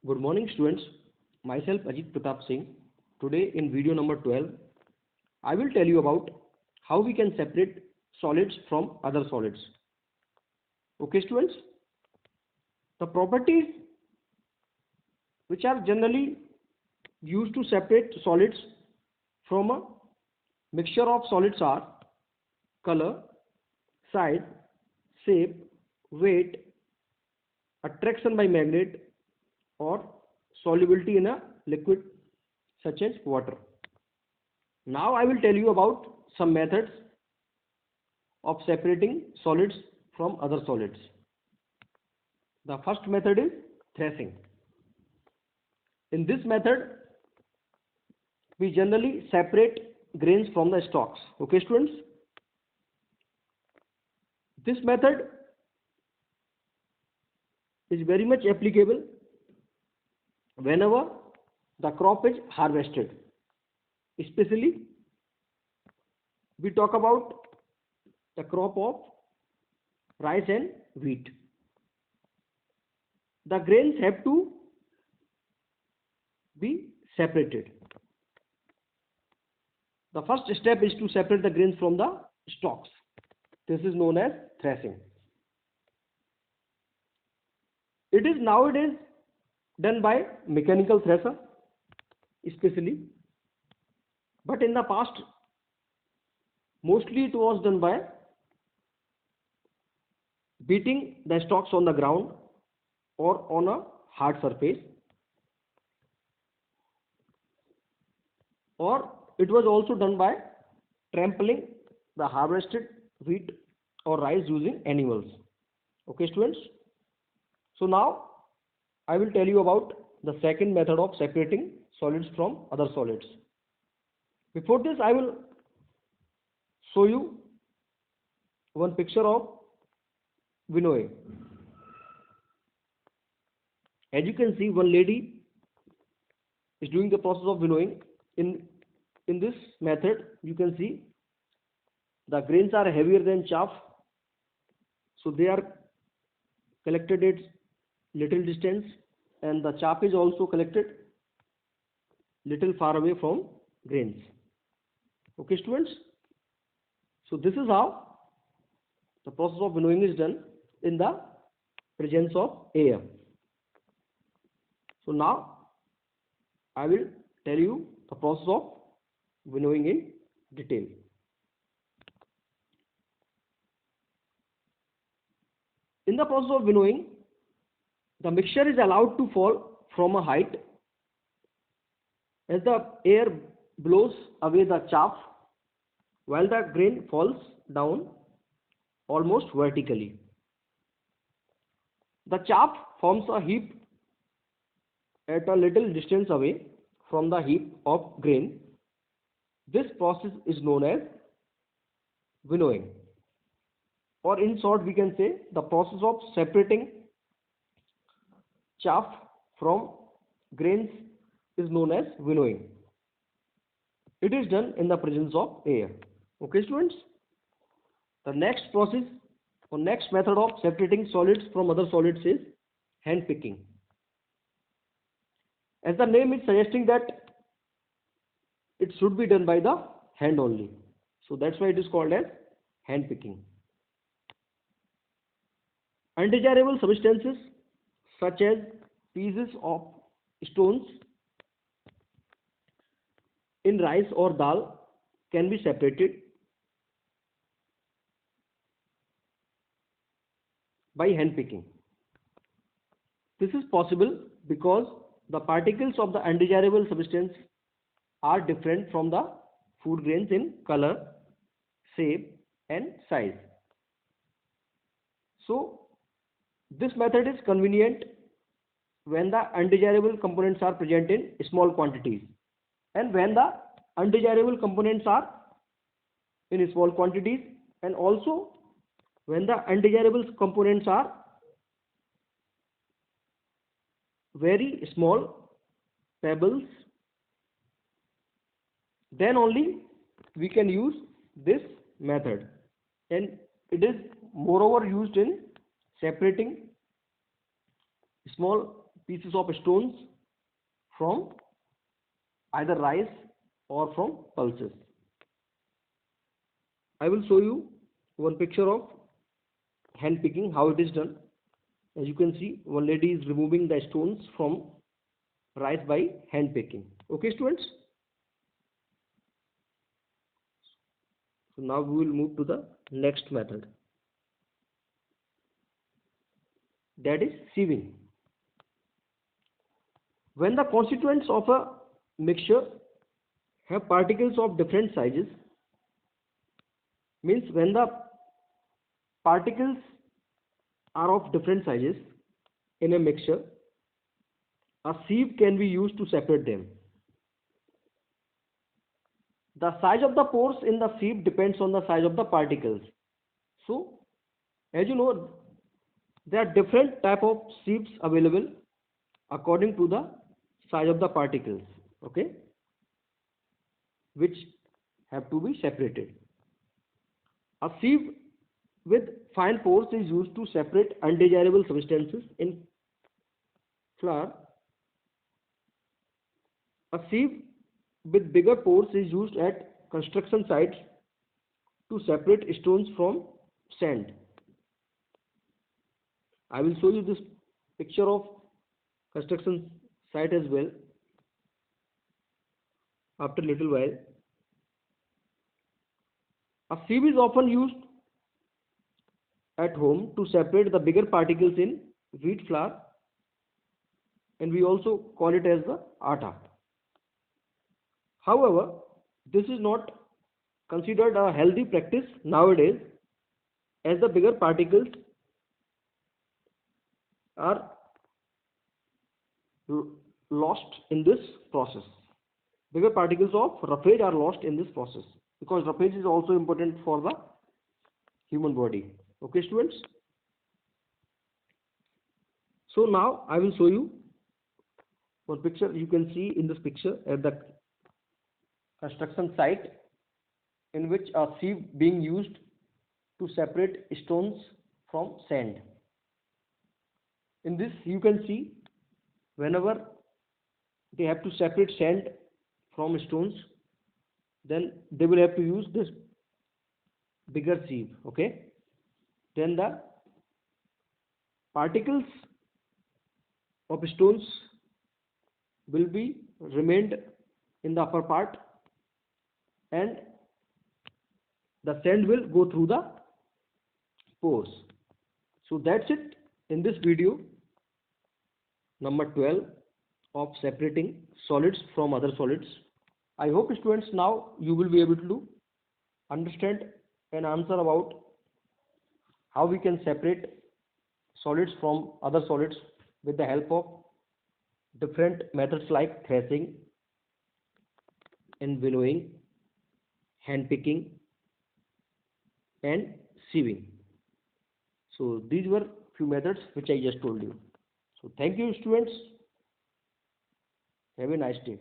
Good morning, students. Myself Ajit Pratap Singh. Today, in video number 12, I will tell you about how we can separate solids from other solids. Okay, students? The properties which are generally used to separate solids from a mixture of solids are color, size, shape, weight, attraction by magnet, or solubility in a liquid such as water. Now I will tell you about some methods of separating solids from other solids. The first method is threshing. In this method, we generally separate grains from the stalks. Okay, students? This method is very much applicable whenever the crop is harvested. Especially, we talk about the crop of rice and wheat. The grains have to be separated. The first step is to separate the grains from the stalks. This is known as threshing. It is nowadays done by mechanical thresher, especially. But in the past, mostly it was done by beating the stalks on the ground or on a hard surface, or it was also done by trampling the harvested wheat or rice using animals. Okay, students? So now I will tell you about the second method of separating solids from other solids. Before this, I will show you one picture of winnowing. As you can see, one lady is doing the process of winnowing. In this method, you can see the grains are heavier than chaff, so they are collected at little distance, and the chaff is also collected little far away from grains. Okay, students? So this is how the process of winnowing is done in the presence of air. So now I will tell you the process of winnowing in detail. In the process of winnowing, the mixture is allowed to fall from a height as the air blows away the chaff while the grain falls down almost vertically. The chaff forms a heap at a little distance away from the heap of grain. This process is known as winnowing, or in short we can say the process of separating chaff from grains is known as winnowing. It is done in the presence of air. Okay, students? The next process or next method of separating solids from other solids is hand picking. As the name is suggesting that it should be done by the hand only. So that's why it is called as hand picking. Undesirable substances such as pieces of stones in rice or dal can be separated by hand picking. This is possible because the particles of the undesirable substance are different from the food grains in color, shape, and size. So this method is convenient when the undesirable components are present in small quantities, and when the undesirable components are in small quantities, and also when the undesirable components are very small pebbles, then only we can use this method, and it is moreover used in separating small pieces of stones from either rice or from pulses. I will show you one picture of hand picking, how it is done. As you can see, one lady is removing the stones from rice by hand picking. Okay, students? So now we will move to the next method, that is sieving. When the constituents of a mixture have particles of different sizes, means when the particles are of different sizes in a mixture, a sieve can be used to separate them. The size of the pores in the sieve depends on the size of the particles. So, as you know, there are different type of sieves available according to the size of the particles, okay, which have to be separated. A sieve with fine pores is used to separate undesirable substances in flour. A sieve with bigger pores is used at construction sites to separate stones from sand. I will show you this picture of construction site as well after a little while. A sieve is often used at home to separate the bigger particles in wheat flour, and we also call it as the atta. However, this is not considered a healthy practice nowadays, as the bigger particles are lost in this process. Bigger particles of roughage are lost in this process, because roughage is also important for the human body. Okay, students? So now I will show you one picture. You can see in this picture at the construction site in which a sieve being used to separate stones from sand. In this you can see, whenever they have to separate sand from stones, then they will have to use this bigger sieve, okay. Then the particles of stones will be remained in the upper part, and the sand will go through the pores. So that's it in this video number 12 of separating solids from other solids. I hope, students, now you will be able to understand and answer about how we can separate solids from other solids with the help of different methods like threshing and winnowing, hand picking, and sieving. So these were few methods which I just told you. So thank you, students. Have a nice day.